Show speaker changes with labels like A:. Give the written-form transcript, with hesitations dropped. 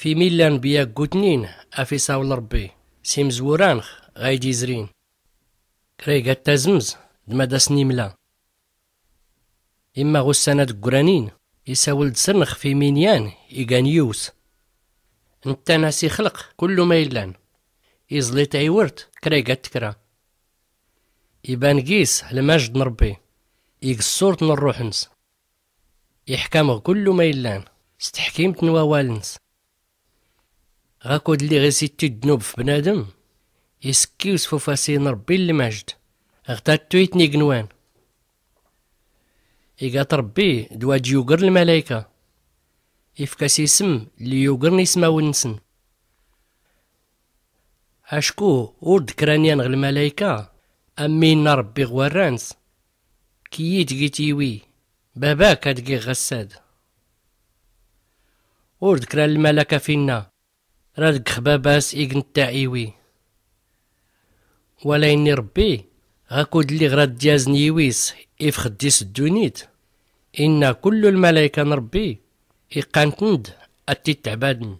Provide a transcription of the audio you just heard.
A: في ميلان بيا قوتنين افي ساول ربي سيمزورانخ غايدي زرين كريغا تازمز دمادا سنيملا إما غسانا دقرانين يساول دسرنخ في مينيان إيغانيوس انت ناسي خلق كل ما يلان يزلي تعيورت كريغا تكرا يبان قيس المجد نربي يقصورت نروحنس يحكامغ كل ما يلان ستحكيمت نواوالنس غاكود اللي غيسيتي الدنوب في بنادم يسكي وسفوفاسي نربي المجد اغتات تويتني قنوان إيقات ربي دوا يوقر الملايكة يفكاس يسم اللي يوقرني يسماو نسن أشكو ورد كرانيان غ الملايكة أمين ربي غوارانس كي يتقيتيوي باباك هدقي غساد ورد كران الملاكة فينا رادق خباباس إيقن تاعيوي ولا إني ربي غاكود اللي غراد ديازني يويس إفخديس الدونيت إن كل الملايكة نربي إقانتند أتي تعبادن.